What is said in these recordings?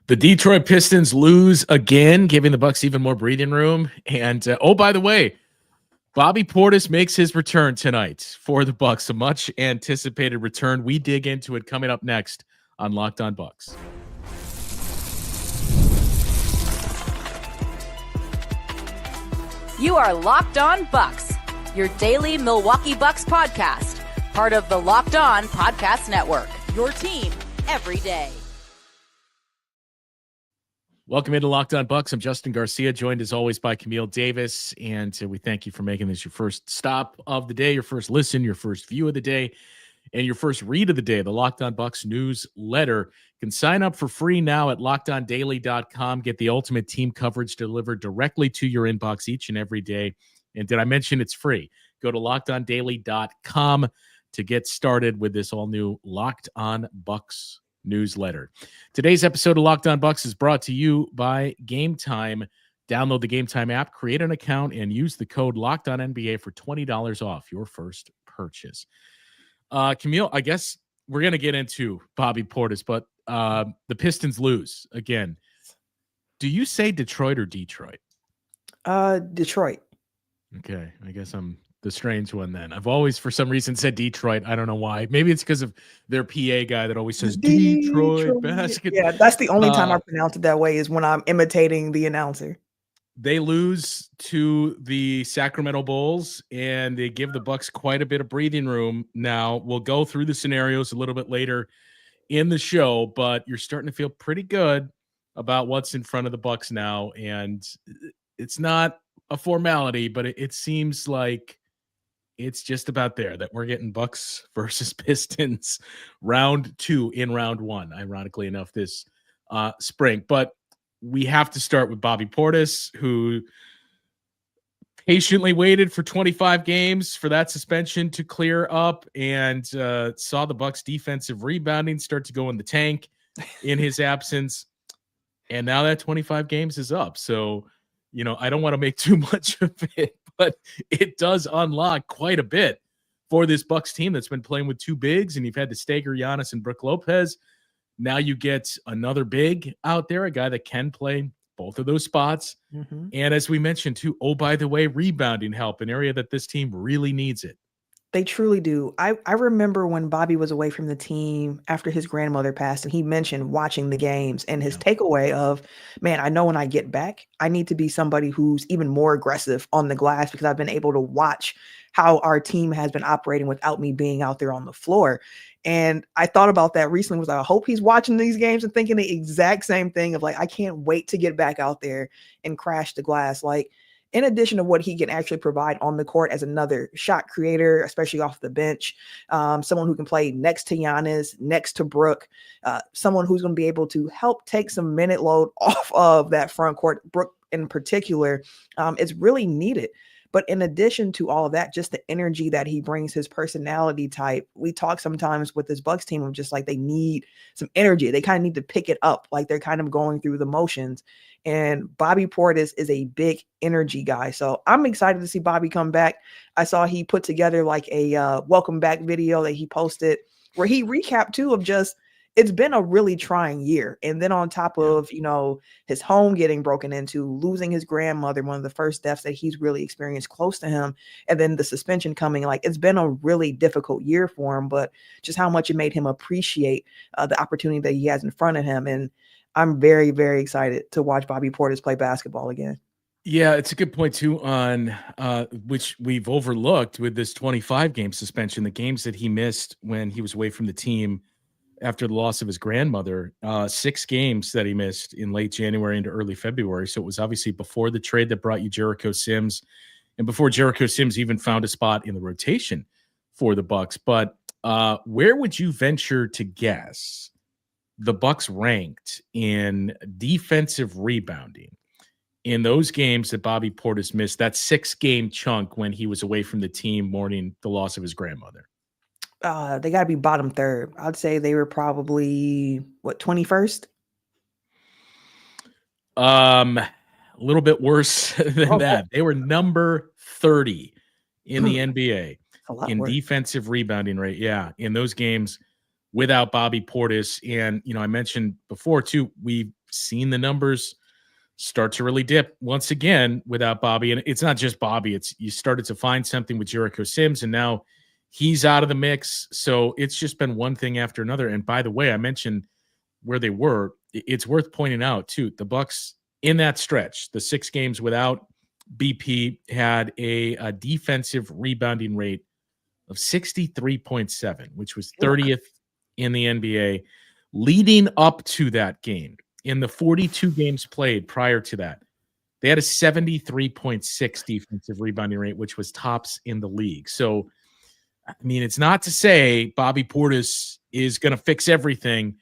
The Detroit Pistons lose again, giving the Bucks even more breathing room. And by the way, Bobby Portis makes his return tonight for the Bucks. A much anticipated return. We dig into it coming up next on Locked On Bucks. You are Locked On Bucks, your daily Milwaukee Bucks podcast, part of the Locked On Podcast Network, your team every day. Welcome into Locked On Bucks. I'm Justin Garcia, joined as always by Camille Davis, and we thank you for making this your first stop of the day, your first listen, your first view of the day, and your first read of the day, the Locked On Bucks newsletter. You can sign up for free now at lockedondaily.com. Get the ultimate team coverage delivered directly to your inbox each and every day. And did I mention it's free? Go to lockedondaily.com to get started with this all-new Locked On Bucks newsletter. Today's episode of Locked On Bucks is brought to you by Game Time. Download the Game Time app, create an account, and use the code LOCKEDONNBA for $20 off your first purchase. Camille, I guess we're going to get into Bobby Portis, but the Pistons lose again. Do you say Detroit or Detroit? Detroit. Okay, I guess I'm the strange one then. I've always, for some reason, said Detroit. I don't know why. Maybe it's because of their PA guy that always says Detroit basketball. Yeah, that's the only time I pronounce it that way is when I'm imitating the announcer. They lose to the Sacramento Bulls, and they give the Bucks quite a bit of breathing room. Now, we'll go through the scenarios a little bit later in the show, but you're starting to feel pretty good about what's in front of the Bucks now, and it's not a formality, but it seems like it's just about there that we're getting Bucks versus Pistons round 2 in round 1, ironically enough, this spring. But we have to start with Bobby Portis, who patiently waited for 25 games for that suspension to clear up and saw the Bucks defensive rebounding start to go in the tank in his absence. And now that 25 games is up. So, I don't want to make too much of it, but it does unlock quite a bit for this Bucks team that's been playing with two bigs, and you've had to stagger Giannis and Brook Lopez. Now you get another big out there, a guy that can play both of those spots. Mm-hmm. And as we mentioned too, by the way, rebounding help, an area that this team really needs it. They truly do. I remember when Bobby was away from the team after his grandmother passed, and he mentioned watching the games and his takeaway of, man, I know when I get back, I need to be somebody who's even more aggressive on the glass because I've been able to watch how our team has been operating without me being out there on the floor. And I thought about that recently, was like, I hope he's watching these games and thinking the exact same thing of like, I can't wait to get back out there and crash the glass. Like, in addition to what he can actually provide on the court as another shot creator, especially off the bench, someone who can play next to Giannis, next to Brook, someone who's going to be able to help take some minute load off of that front court. Brook in particular, it's really needed. But in addition to all of that, just the energy that he brings, his personality type, we talk sometimes with this Bucks team of just like they need some energy. They kind of need to pick it up, like they're kind of going through the motions. And Bobby Portis is a big energy guy. So I'm excited to see Bobby come back. I saw he put together like a welcome back video that he posted where he recapped too of just, it's been a really trying year. And then on top of, his home getting broken into, losing his grandmother, one of the first deaths that he's really experienced close to him, and then the suspension coming, like it's been a really difficult year for him, but just how much it made him appreciate the opportunity that he has in front of him. And I'm very, very excited to watch Bobby Portis play basketball again. Yeah, it's a good point too on which we've overlooked with this 25-game suspension, the games that he missed when he was away from the team after the loss of his grandmother, 6 games that he missed in late January into early February. So it was obviously before the trade that brought you Jericho Sims and before Jericho Sims even found a spot in the rotation for the Bucks. But where would you venture to guess the Bucks ranked in defensive rebounding in those games that Bobby Portis missed, that 6-game chunk when he was away from the team mourning the loss of his grandmother? They got to be bottom third. I'd say they were probably 21st. A little bit worse than that. They were number 30 in the NBA in defensive rebounding rate. Yeah, in those games without Bobby Portis. And I mentioned before too, we seen the numbers start to really dip once again without Bobby. And it's not just Bobby. It's you started to find something with Jericho Sims, and now he's out of the mix. So it's just been one thing after another. And by the way, I mentioned where they were. It's worth pointing out too, the Bucks in that stretch, the 6 games without BP, had a defensive rebounding rate of 63.7, which was 30th in the NBA. Leading up to that game, in the 42 games played prior to that, they had a 73.6 defensive rebounding rate, which was tops in the league. So, I mean, it's not to say Bobby Portis is going to fix everything,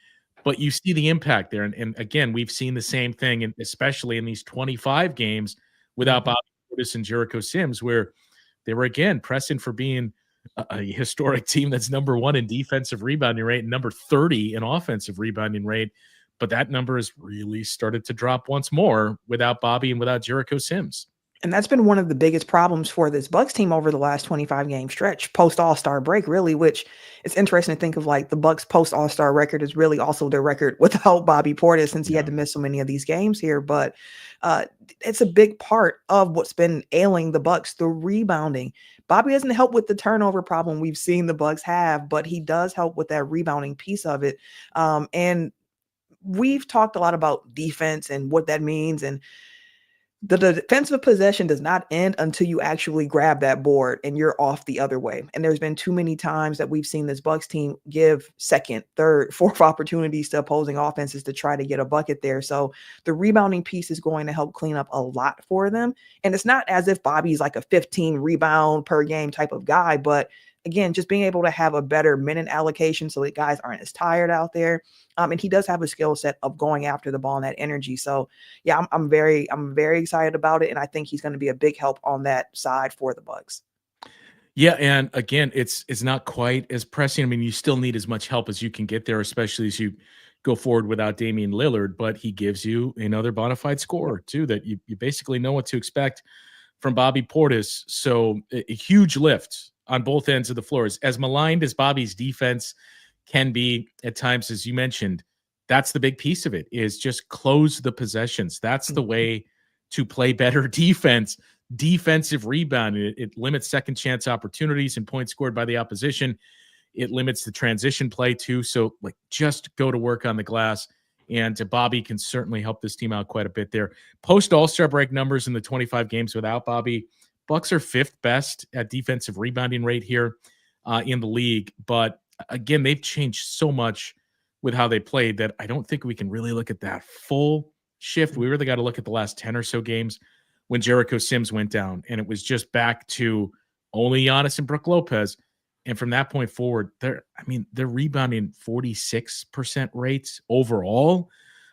but you see the impact there. And again, we've seen the same thing, and especially in these 25 games without Bobby Portis and Jericho Sims, where they were, again, pressing for being a historic team that's number 1 in defensive rebounding rate and number 30 in offensive rebounding rate. But that number has really started to drop once more without Bobby and without Jericho Sims. And that's been one of the biggest problems for this Bucks team over the last 25 game stretch post All-Star break, really, which it's interesting to think of, like the Bucks post All-Star record is really also their record without Bobby Portis, since he had to miss so many of these games here. But it's a big part of what's been ailing the Bucks, the rebounding. Bobby doesn't help with the turnover problem we've seen the Bucks have, but he does help with that rebounding piece of it. And we've talked a lot about defense and what that means, and the defensive possession does not end until you actually grab that board and you're off the other way. And there's been too many times that we've seen this Bucks team give second, third, fourth opportunities to opposing offenses to try to get a bucket there. So the rebounding piece is going to help clean up a lot for them. And it's not as if Bobby's like a 15 rebound per game type of guy, but again, just being able to have a better minute allocation so that guys aren't as tired out there. And he does have a skill set of going after the ball and that energy. So yeah, I'm very excited about it. And I think he's going to be a big help on that side for the Bucks. Yeah. And again, it's not quite as pressing. I mean, you still need as much help as you can get there, especially as you go forward without Damian Lillard, but he gives you another bona fide scorer too, that you basically know what to expect from Bobby Portis. So a huge lift on both ends of the floor. As maligned as Bobby's defense can be at times, as you mentioned, that's the big piece of it, is just close the possessions. That's the way to play better defense, defensive rebounding. It limits second chance opportunities and points scored by the opposition. It limits the transition play too. So like, just go to work on the glass. And Bobby can certainly help this team out quite a bit there. Post All-Star break numbers in the 25 games without Bobby, Bucks are 5th best at defensive rebounding rate here in the league. But again, they've changed so much with how they played that I don't think we can really look at that full shift. We really got to look at the last 10 or so games when Jericho Sims went down, and it was just back to only Giannis and Brook Lopez. And from that point forward, they're rebounding 46% rates overall,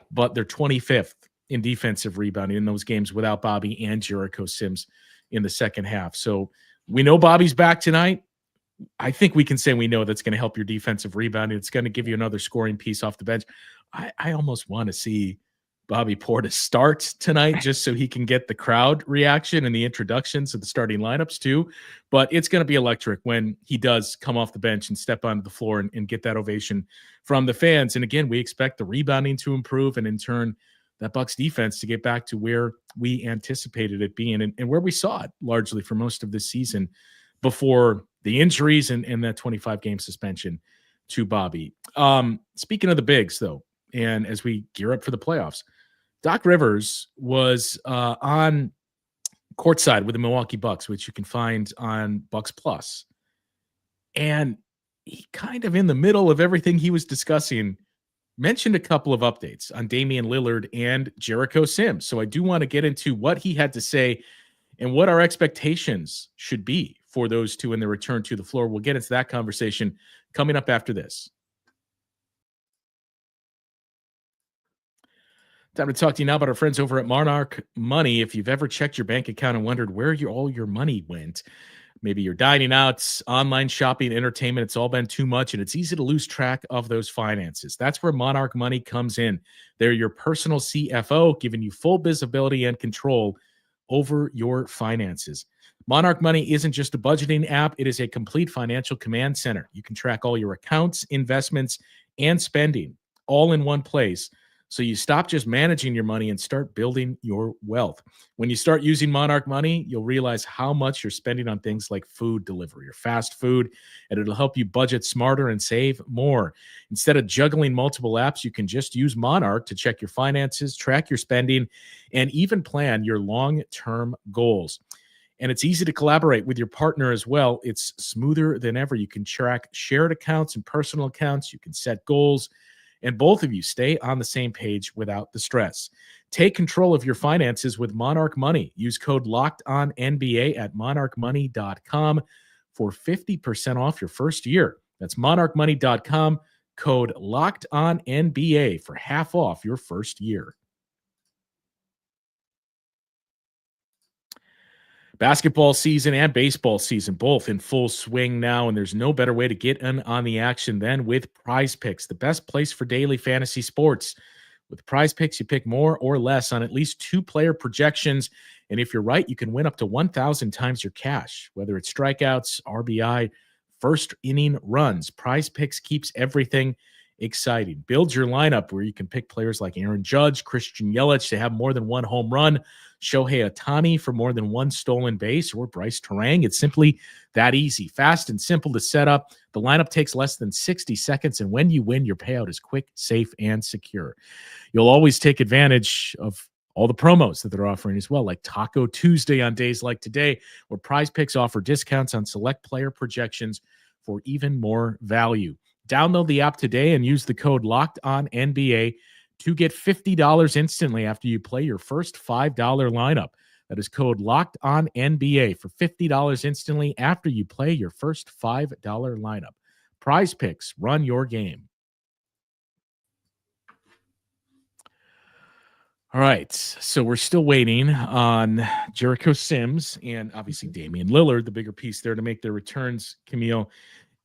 but they're 25th in defensive rebounding in those games without Bobby and Jericho Sims in the second half. So we know Bobby's back tonight. I think we can say we know that's going to help your defensive rebounding. It's going to give you another scoring piece off the bench. I almost want to see Bobby Portis start tonight just so he can get the crowd reaction and the introductions of the starting lineups too. But it's going to be electric when he does come off the bench and step onto the floor and get that ovation from the fans. And again, we expect the rebounding to improve, and in turn, that Bucks defense to get back to where we anticipated it being and where we saw it largely for most of this season before the injuries and that 25-game suspension to Bobby. Speaking of the bigs, though, and as we gear up for the playoffs, Doc Rivers was on courtside with the Milwaukee Bucks, which you can find on Bucks Plus. And he kind of in the middle of everything he was discussing mentioned a couple of updates on Damian Lillard and Jericho Sims. So I do want to get into what he had to say and what our expectations should be for those two in their return to the floor. We'll get into that conversation coming up after this. Time to talk to you now about our friends over at Monarch Money. If you've ever checked your bank account and wondered where all your money went, maybe you're dining out, online shopping, entertainment, it's all been too much, and it's easy to lose track of those finances. That's where Monarch Money comes in. They're your personal CFO, giving you full visibility and control over your finances. Monarch Money isn't just a budgeting app. It is a complete financial command center. You can track all your accounts, investments, and spending all in one place So you stop just managing your money and start building your wealth. When you start using Monarch Money, you'll realize how much you're spending on things like food delivery or fast food, and it'll help you budget smarter and save more. Instead of juggling multiple apps, you can just use Monarch to check your finances, track your spending, and even plan your long-term goals. And it's easy to collaborate with your partner as well. It's smoother than ever. You can track shared accounts and personal accounts. You can set goals, and both of you stay on the same page without the stress. Take control of your finances with Monarch Money. Use code LOCKEDONNBA at monarchmoney.com for 50% off your first year. That's monarchmoney.com, code LOCKEDONNBA for half off your first year. Basketball season and baseball season, both in full swing now, and there's no better way to get in on the action than with Prize Picks, the best place for daily fantasy sports. With Prize Picks, you pick more or less on at least 2-player projections, and if you're right, you can win up to 1,000 times your cash, whether it's strikeouts, RBI, first inning runs. Prize Picks keeps everything exciting. Build your lineup where you can pick players like Aaron Judge, Christian Yelich to have more than one home run, Shohei Ohtani for more than one stolen base, or Bryce Terang. It's simply that easy, fast and simple to set up. The lineup takes less than 60 seconds, and when you win, your payout is quick, safe, and secure. You'll always take advantage of all the promos that they're offering as well, like Taco Tuesday on days like today, where Prize Picks offer discounts on select player projections for even more value. Download the app today and use the code LOCKEDONNBA to get $50 instantly after you play your first $5 lineup. That is code LOCKEDONNBA for $50 instantly after you play your first $5 lineup. Prize Picks, run your game. All right, so we're still waiting on Jericho Sims and obviously Damian Lillard, the bigger piece there, to make their returns, Camille.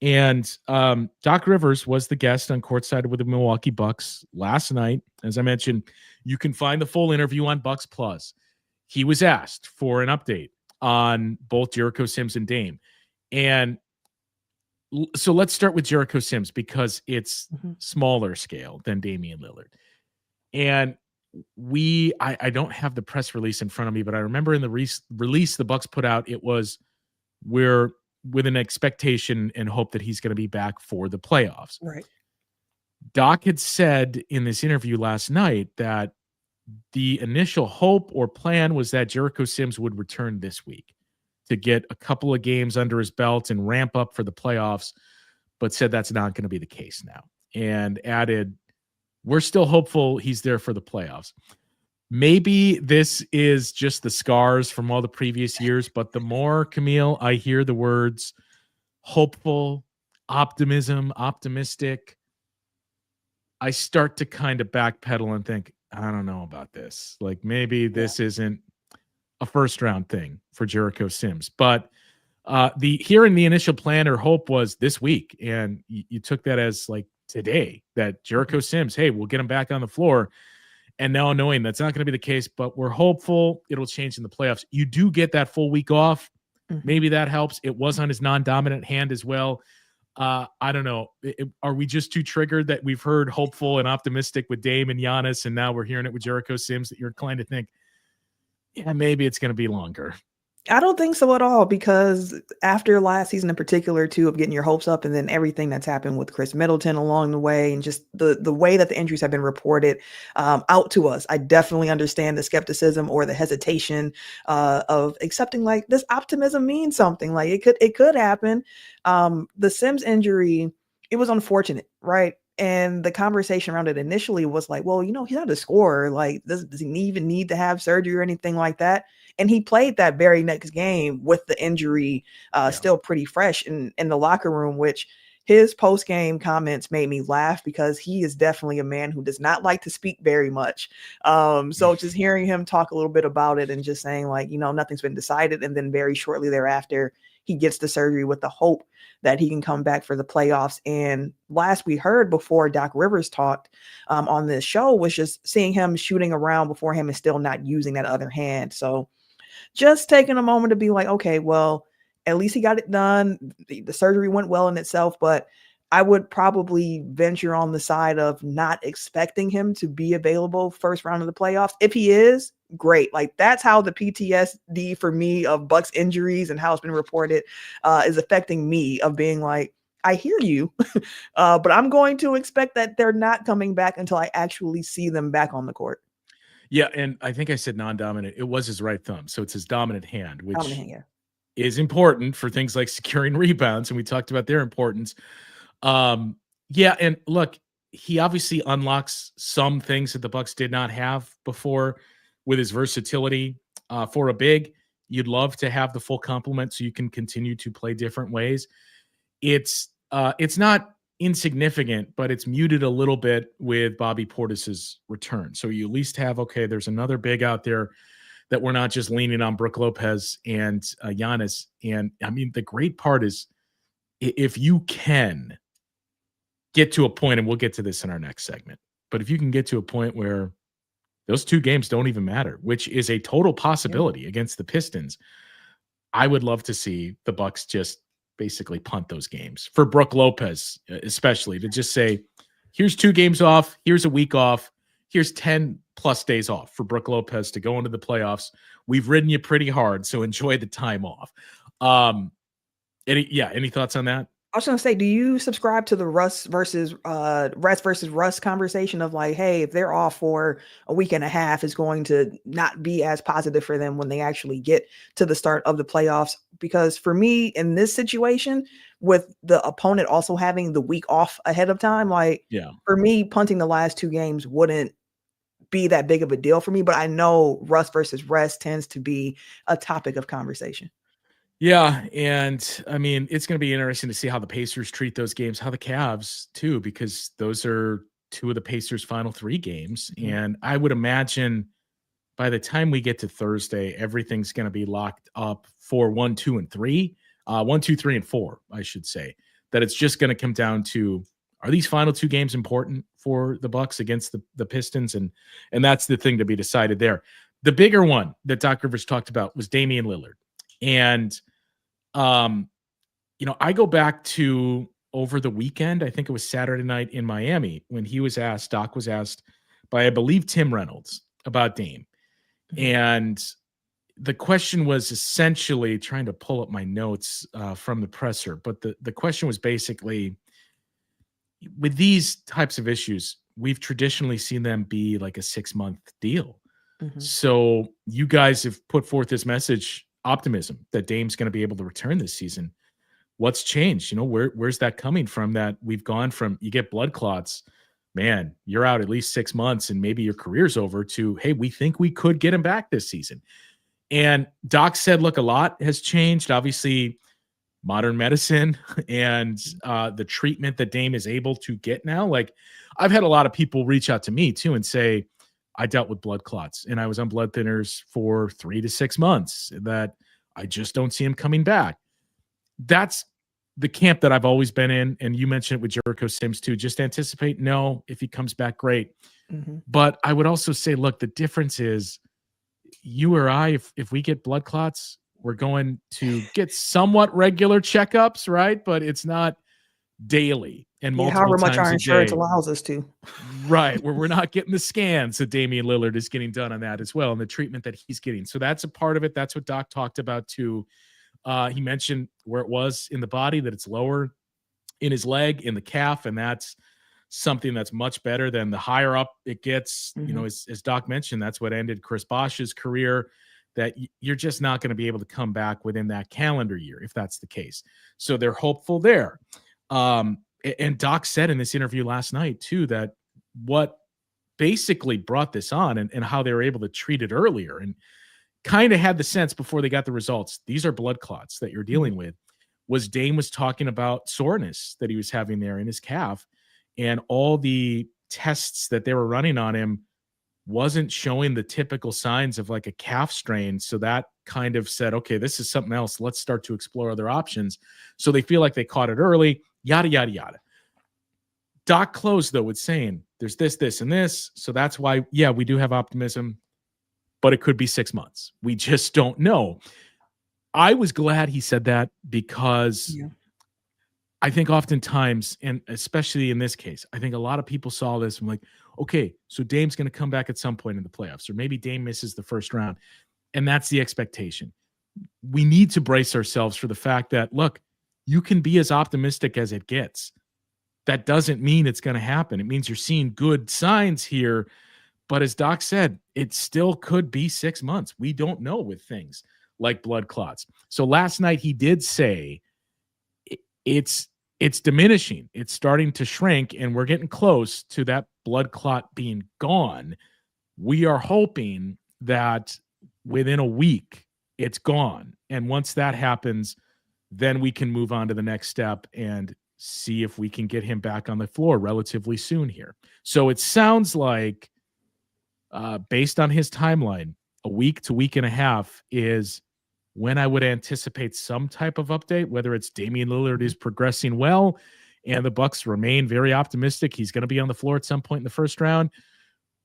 And Doc Rivers was the guest on Courtside with the Milwaukee Bucks last night. As I mentioned, you can find the full interview on Bucks Plus. He was asked for an update on both Jericho Sims and Dame. And so let's start with Jericho Sims because it's smaller scale than Damian Lillard. And I don't have the press release in front of me, but I remember in the release the Bucks put out, it was we're with an expectation and hope that he's going to be back for the playoffs. Right. Doc had said in this interview last night that the initial hope or plan was that Jericho Sims would return this week to get a couple of games under his belt and ramp up for the playoffs, but said that's not going to be the case now. And added, we're still hopeful he's there for the playoffs. Maybe this is just the scars from all the previous years, but the more, Camille, I hear the words hopeful, optimism, optimistic, I start to kind of backpedal and think, I don't know about this. Like maybe this isn't a first round thing for Jericho Sims, but here in the initial plan or hope was this week. And you took that as like today that Jericho Sims, hey, we'll get him back on the floor. And now knowing that's not going to be the case, but we're hopeful it'll change in the playoffs. You do get that full week off. Maybe that helps. It was on his non-dominant hand as well. I don't know. Are we just too triggered that we've heard hopeful and optimistic with Dame and Giannis, and now we're hearing it with Jericho Sims that you're inclined to think, yeah, maybe it's going to be longer? I don't think so at all, because after last season in particular, too, of getting your hopes up and then everything that's happened with Chris Middleton along the way and just the way that the injuries have been reported out to us, I definitely understand the skepticism or the hesitation of accepting like this optimism means something. Like it could happen. The Sims injury, it was unfortunate, right? And the conversation around it initially was like, well, he's not a scorer. Like, does he even need to have surgery or anything like that? And he played that very next game with the injury still pretty fresh in the locker room, which his post-game comments made me laugh because he is definitely a man who does not like to speak very much. So just hearing him talk a little bit about it and just saying like, nothing's been decided. And then very shortly thereafter, he gets the surgery with the hope that he can come back for the playoffs. And last we heard before Doc Rivers talked on this show was just seeing him shooting around before him and still not using that other hand. So just taking a moment to be like, okay, well, at least he got it done. The surgery went well in itself, but I would probably venture on the side of not expecting him to be available first round of the playoffs. If he is, great. Like, that's how the PTSD for me of Bucks injuries and how it's been reported is affecting me, of being like, I hear you, but I'm going to expect that they're not coming back until I actually see them back on the court. Yeah, and I think I said non-dominant. It was his right thumb, so it's his dominant hand, which is important for things like securing rebounds, and we talked about their importance. Yeah, and look, he obviously unlocks some things that the Bucks did not have before with his versatility. For a big, you'd love to have the full complement so you can continue to play different ways. It's not insignificant, but it's muted a little bit with Bobby Portis's return. So you at least have, okay, there's another big out there that we're not just leaning on Brook Lopez and Giannis. And I mean, the great part is if you can get to a point, and we'll get to this in our next segment, but if you can get to a point where those two games don't even matter, which is a total possibility against the Pistons, I would love to see the Bucks just basically punt those games for Brook Lopez, especially, to just say, here's 2 games off, here's a week off, here's 10 plus days off for Brook Lopez to go into the playoffs. We've ridden you pretty hard, so enjoy the time off. Any thoughts on that? I was going to say, do you subscribe to the Russ versus Russ conversation of like, hey, if they're off for a week and a half, is going to not be as positive for them when they actually get to the start of the playoffs? Because for me, in this situation, with the opponent also having the week off ahead of time, like, for me, punting the last 2 games wouldn't be that big of a deal for me. But I know Russ versus Russ tends to be a topic of conversation. Yeah, and I mean, it's going to be interesting to see how the Pacers treat those games, how the Cavs too, because those are 2 of the Pacers' final 3 games. And I would imagine by the time we get to Thursday, everything's going to be locked up for 1, 2, and 3, 1, 2, 3, and 4, I should say. That it's just going to come down to, are these final 2 games important for the Bucks against the Pistons? And that's the thing to be decided there. The bigger one that Doc Rivers talked about was Damian Lillard. And I go back to over the weekend, I think it was Saturday night in Miami, when Doc was asked by, I believe, Tim Reynolds about Dame. And the question was essentially, trying to pull up my notes from the presser, but the question was basically, with these types of issues, we've traditionally seen them be like a 6-month deal. So you guys have put forth this message, optimism, that Dame's going to be able to return this season. What's changed? Where's that coming from, that we've gone from, you get blood clots, man, you're out at least 6 months and maybe your career's over, to, hey, we think we could get him back this season. And Doc said, look, a lot has changed. Obviously, modern medicine and the treatment that Dame is able to get now. Like, I've had a lot of people reach out to me too and say, I dealt with blood clots and I was on blood thinners for 3 to 6 months, that I just don't see him coming back. That's the camp that I've always been in. And you mentioned it with Jericho Sims too. Just anticipate, no, if he comes back, great. But I would also say, look, the difference is, you or I, if we get blood clots, we're going to get somewhat regular checkups, right? But it's not daily and multiple however much times our a insurance day. allows us to. Right, where we're not getting the scans. So Damian Lillard is getting done on that as well, and the treatment that he's getting. So that's a part of it. That's what Doc talked about too. He mentioned where it was in the body, that it's lower in his leg, in the calf, and that's something that's much better than the higher up it gets. As Doc mentioned, that's what ended Chris Bosh's career, that you're just not going to be able to come back within that calendar year if that's the case. So they're hopeful there. And Doc said in this interview last night too, that what basically brought this on and how they were able to treat it earlier, and kind of had the sense before they got the results, these are blood clots that you're dealing with, was Dame was talking about soreness that he was having there in his calf, and all the tests that they were running on him wasn't showing the typical signs of like a calf strain. So that kind of said, okay, this is something else. Let's start to explore other options. So they feel like they caught it early, yada, yada, yada. Doc closed, though, with saying there's this, and this. So that's why, yeah, we do have optimism, but it could be 6 months. We just don't know. I was glad he said that, because I think oftentimes, and especially in this case, I think a lot of people saw this and like, okay, so Dame's going to come back at some point in the playoffs, or maybe Dame misses the first round. And that's the expectation. We need to brace ourselves for the fact that, look, you can be as optimistic as it gets. That doesn't mean it's going to happen. It means you're seeing good signs here. But as Doc said, it still could be 6 months. We don't know with things like blood clots. So last night he did say it's diminishing. It's starting to shrink, and we're getting close to that blood clot being gone. We are hoping that within a week it's gone. And once that happens, then we can move on to the next step and see if we can get him back on the floor relatively soon here. So it sounds like, based on his timeline, a week to week and a half is when I would anticipate some type of update, whether it's Damian Lillard is progressing well and the Bucks remain very optimistic he's going to be on the floor at some point in the first round,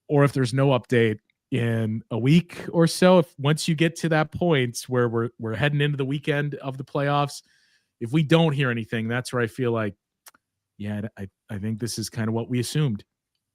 or if there's no update in a week or so. If once you get to that point where we're heading into the weekend of the playoffs, if we don't hear anything, that's where I feel like, yeah, I think this is kind of what we assumed.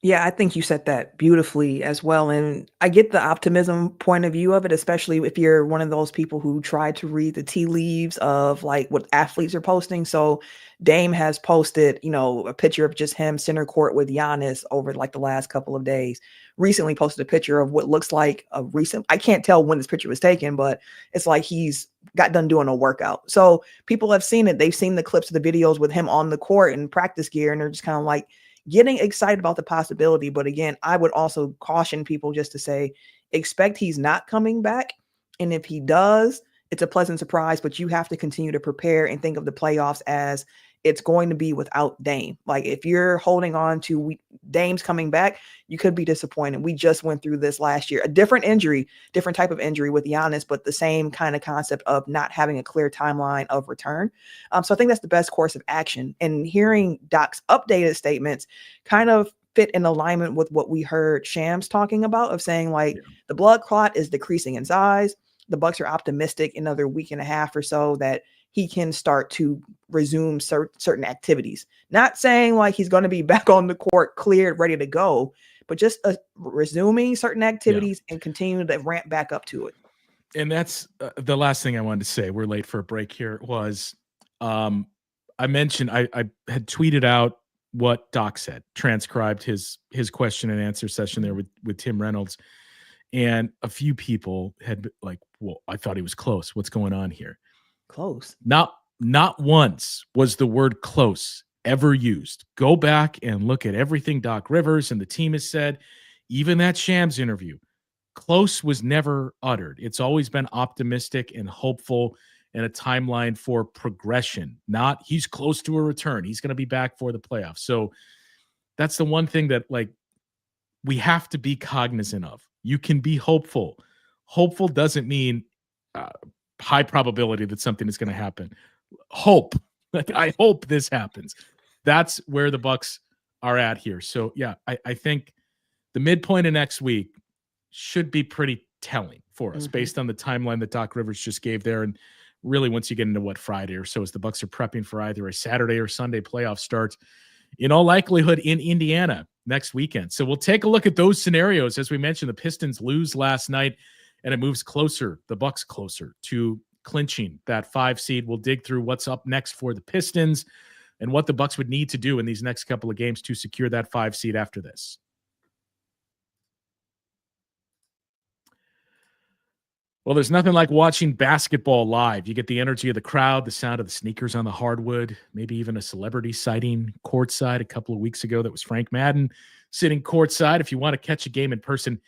Yeah, I think you said that beautifully as well. And I get the optimism point of view of it, especially if you're one of those people who try to read the tea leaves of like what athletes are posting. So Dame has posted, a picture of just him center court with Giannis over like the last couple of days. Recently posted a picture of what looks like I can't tell when this picture was taken, but it's like he's got done doing a workout. So people have seen it. They've seen the clips of the videos with him on the court in practice gear, and they're just kind of like, getting excited about the possibility. But again, I would also caution people just to say, expect he's not coming back. And if he does, it's a pleasant surprise, but you have to continue to prepare and think of the playoffs as it's going to be without Dame. Like if you're holding on to Dame's coming back, you could be disappointed. We just went through this last year, a different injury, different type of injury with Giannis, but the same kind of concept of not having a clear timeline of return. So I think that's the best course of action. And hearing Doc's updated statements kind of fit in alignment with what we heard Shams talking about, of saying like the blood clot is decreasing in size. The Bucks are optimistic in another week and a half or so that he can start to resume certain activities. Not saying like he's going to be back on the court, cleared, ready to go, but just resuming certain activities and continuing to ramp back up to it. And that's the last thing I wanted to say. We're late for a break here. Was I mentioned I had tweeted out what Doc said, transcribed his question and answer session there with Tim Reynolds. And a few people had like, well, I thought he was close. What's going on here? Close. Not once was the word close ever used. Go back and look at everything Doc Rivers and the team has said, even that Shams interview. Close was never uttered. It's always been optimistic and hopeful and a timeline for progression. Not he's close to a return. He's going to be back for the playoffs. So that's the one thing that like we have to be cognizant of. You can be hopeful. Hopeful doesn't mean high probability that something is going to happen. Hope. Like, I hope this happens. That's where the Bucks are at here. So yeah, I think the midpoint of next week should be pretty telling for us based on the timeline that Doc Rivers just gave there. And really once you get into what Friday or so, as the Bucks are prepping for either a Saturday or Sunday playoff start, in all likelihood in Indiana next weekend. So we'll take a look at those scenarios. As we mentioned, the Pistons lose last night and it moves closer, the Bucks closer to clinching that 5 seed. We'll dig through what's up next for the Pistons and what the Bucks would need to do in these next couple of games to secure that 5 seed after this. Well, there's nothing like watching basketball live. You get the energy of the crowd, the sound of the sneakers on the hardwood, maybe even a celebrity sighting courtside a couple of weeks ago. That was Frank Madden sitting courtside. If you want to catch a game in person,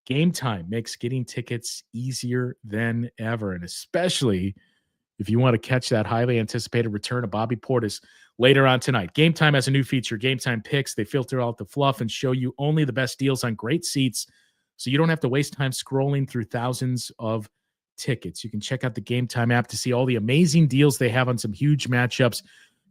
Game Time makes getting tickets easier than ever, and especially if you want to catch that highly anticipated return of Bobby Portis later on tonight. Game Time has a new feature, Game Time Picks. They filter out the fluff and show you only the best deals on great seats, so you don't have to waste time scrolling through thousands of tickets. You can check out the Game Time app to see all the amazing deals they have on some huge matchups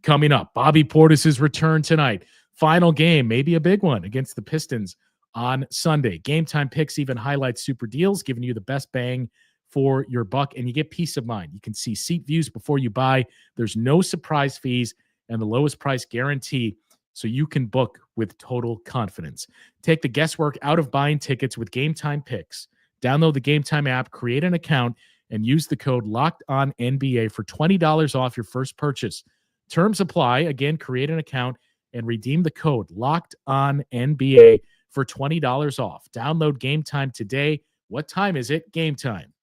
coming up. Bobby Portis' return tonight. Final game, maybe a big one against the Pistons on Sunday. Game Time Picks even highlights super deals, giving you the best bang for your buck, and you get peace of mind. You can see seat views before you buy. There's no surprise fees, and the lowest price guarantee so you can book with total confidence. Take the guesswork out of buying tickets with Game Time Picks. Download the Game Time app, create an account, and use the code LOCKEDONNBA for $20 off your first purchase. Terms apply. Again, create an account and redeem the code LOCKEDONNBA for $20 off. Download Game Time today. What time is it? Game time.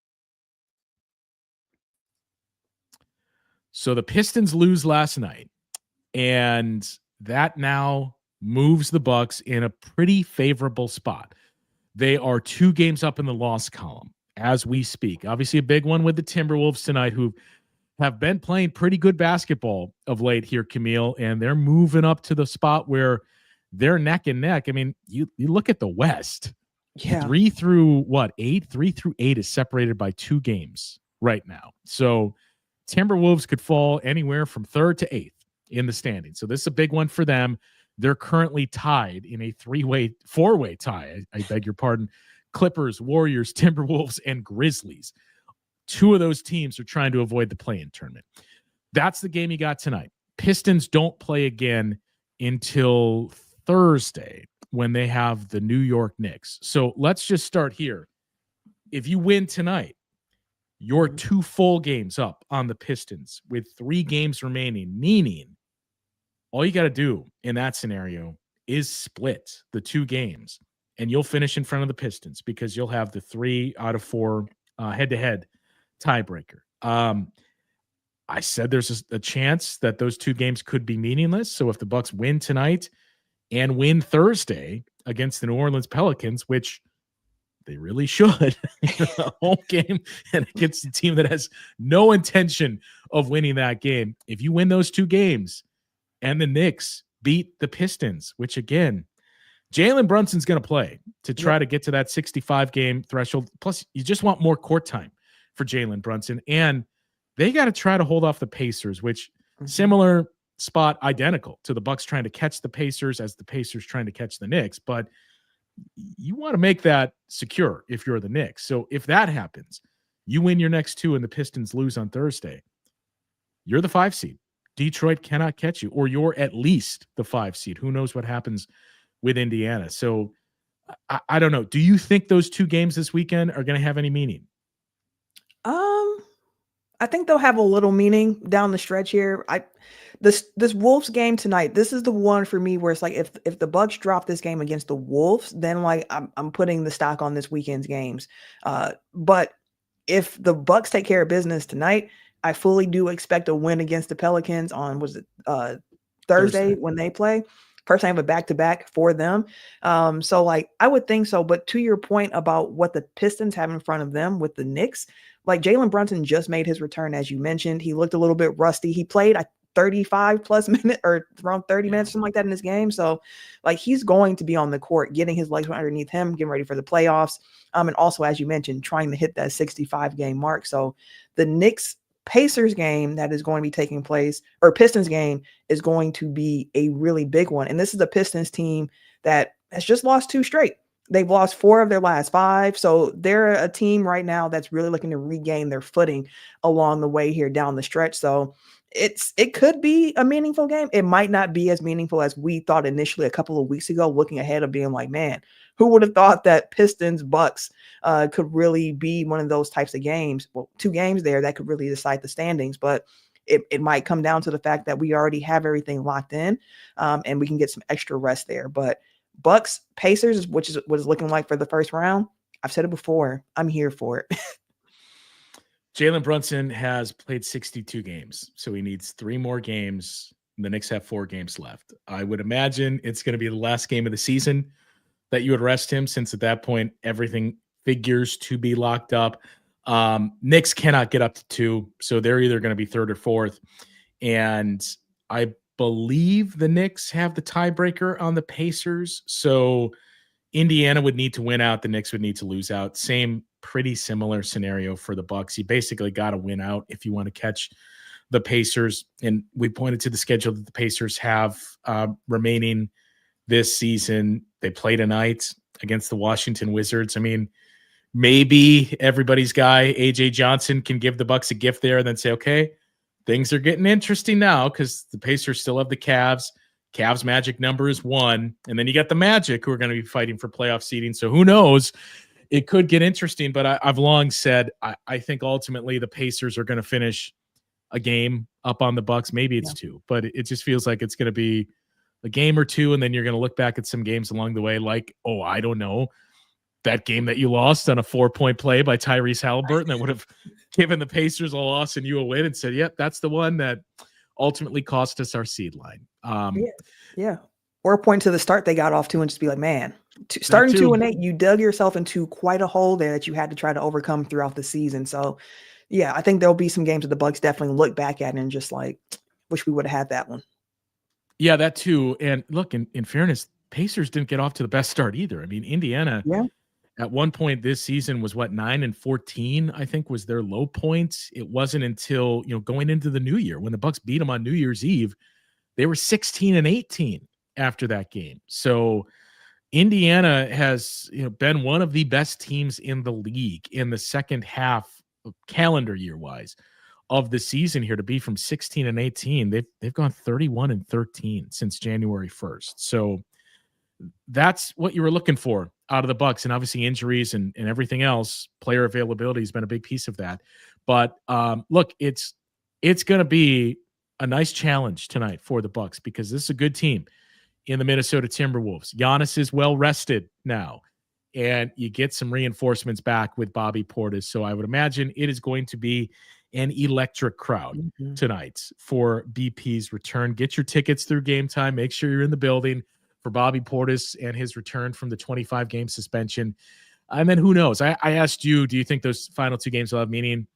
So the Pistons lose last night, and that now moves the Bucks in a pretty favorable spot. They are 2 games up in the loss column as we speak. Obviously, a big one with the Timberwolves tonight, who have been playing pretty good basketball of late here, Camille, and they're moving up to the spot where they're neck and neck. I mean, you look at the West. Yeah. 3 through 8? 3 through 8 is separated by 2 games right now. So Timberwolves could fall anywhere from 3rd to 8th in the standing. So this is a big one for them. They're currently tied in a 4-way tie. I beg your pardon. Clippers, Warriors, Timberwolves, and Grizzlies. 2 of those teams are trying to avoid the play-in tournament. That's the game you got tonight. Pistons don't play again until Thursday when they have the New York Knicks. So let's just start here. If you win tonight, you're 2 full games up on the Pistons with 3 games remaining, meaning all you got to do in that scenario is split the 2 games, and you'll finish in front of the Pistons because you'll have the 3 out of 4 head-to-head tiebreaker. I said there's a chance that those 2 games could be meaningless. So if the Bucks win tonight and win Thursday against the New Orleans Pelicans, which they really should, a home game and against a team that has no intention of winning that game. If you win those 2 games and the Knicks beat the Pistons, which again, Jalen Brunson's going to play to try to get to that 65 game threshold. Plus, you just want more court time for Jalen Brunson. And they got to try to hold off the Pacers, which similar spot, identical to the Bucks trying to catch the Pacers as the Pacers trying to catch the Knicks. But you want to make that secure if you're the Knicks. So if that happens, you win your next 2 and the Pistons lose on Thursday, you're the 5 seed. Detroit cannot catch you, or you're at least the 5 seed. Who knows what happens with Indiana? So I don't know. Do you think those 2 games this weekend are going to have any meaning? I think they'll have a little meaning down the stretch here. This Wolves game tonight, this is the one for me where it's like if the Bucks drop this game against the Wolves, then like I'm putting the stock on this weekend's games. But if the Bucks take care of business tonight, I fully do expect a win against the Pelicans on Thursday when they play. Personally, I have a back-to-back for them. So like I would think so. But to your point about what the Pistons have in front of them with the Knicks, like Jalen Brunson just made his return, as you mentioned. He looked a little bit rusty. He played 35 plus minutes or around 30 minutes, something like that in this game. So like he's going to be on the court, getting his legs underneath him, getting ready for the playoffs. And also, as you mentioned, trying to hit that 65 game mark. So the Knicks Pacers game that is going to be taking place, or Pistons game, is going to be a really big one. And this is a Pistons team that has just lost 2 straight. They've lost 4 of their last 5. So they're a team right now that's really looking to regain their footing along the way here down the stretch. So it could be a meaningful game. It might not be as meaningful as we thought initially a couple of weeks ago, looking ahead of being like, man, who would have thought that Pistons Bucks could really be one of those types of games? Well, 2 games there that could really decide the standings, but it might come down to the fact that we already have everything locked in and we can get some extra rest there. But Bucks, Pacers, which is what it's looking like for the first round. I've said it before. I'm here for it. Jalen Brunson has played 62 games, so he needs 3 more games. The Knicks have 4 games left. I would imagine it's going to be the last game of the season that you would rest him, since at that point, everything figures to be locked up. Knicks cannot get up to 2, so they're either going to be 3rd or 4th. And I believe the Knicks have the tiebreaker on the Pacers. So Indiana would need to win out. The Knicks would need to lose out. Same pretty similar scenario for the Bucks. You basically got to win out if you want to catch the Pacers. And we pointed to the schedule that the Pacers have remaining this season. They play tonight against the Washington Wizards. I mean, maybe everybody's guy, AJ Johnson, can give the Bucks a gift there and then say, okay, things are getting interesting now because the Pacers still have the Cavs. Cavs magic number is 1. And then you got the Magic who are going to be fighting for playoff seeding. So who knows? It could get interesting, but I've long said I think ultimately the Pacers are going to finish a game up on the Bucks. Maybe it's 2, but it just feels like it's going to be a game or 2, and then you're going to look back at some games along the way like, oh, I don't know, that game that you lost on a 4-point play by Tyrese Halliburton that would have given the Pacers a loss and you a win, and said, yep, that's the one that ultimately cost us our seed line. Yeah. Or point to the start they got off to and just be like, man, starting 2-8, you dug yourself into quite a hole there that you had to try to overcome throughout the season. So, yeah, I think there'll be some games that the Bucks definitely look back at and just like, wish we would have had that one. Yeah, that too. And look, in fairness, Pacers didn't get off to the best start either. I mean, Indiana at one point this season was 9-14, I think was their low point. It wasn't until, going into the new year when the Bucks beat them on New Year's Eve, they were 16-18 after that game. So Indiana has, been one of the best teams in the league in the second half calendar year wise of the season here. To be from 16-18, they've gone 31-13 since January 1st. So that's what you were looking for out of the Bucks. And obviously injuries and everything else, player availability has been a big piece of that. But look, it's going to be a nice challenge tonight for the Bucks because this is a good team in the Minnesota Timberwolves. Giannis is well rested now, and you get some reinforcements back with Bobby Portis. So I would imagine it is going to be an electric crowd tonight for BP's return. Get your tickets through Game Time. Make sure you're in the building for Bobby Portis and his return from the 25-game suspension. And then who knows? I asked you, do you think those final 2 games will have meaning?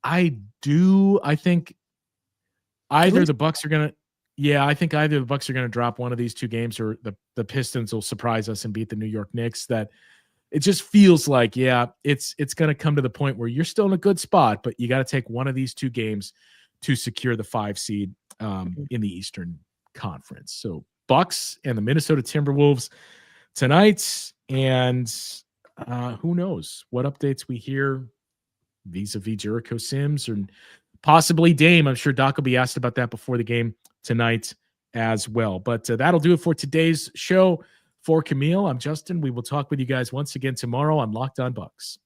I do. I think either the Bucks are going to, I think either the Bucks are going to drop one of these 2 games, or the Pistons will surprise us and beat the New York Knicks. That it just feels like, it's going to come to the point where you're still in a good spot, but you got to take one of these 2 games to secure the 5 seed in the Eastern Conference. So Bucks and the Minnesota Timberwolves tonight, and who knows what updates we hear vis-a-vis Jericho Sims and possibly Dame. I'm sure Doc will be asked about that before the game tonight as well. But that'll do it for today's show. For Camille, I'm Justin. We will talk with you guys once again tomorrow on Locked On Bucks.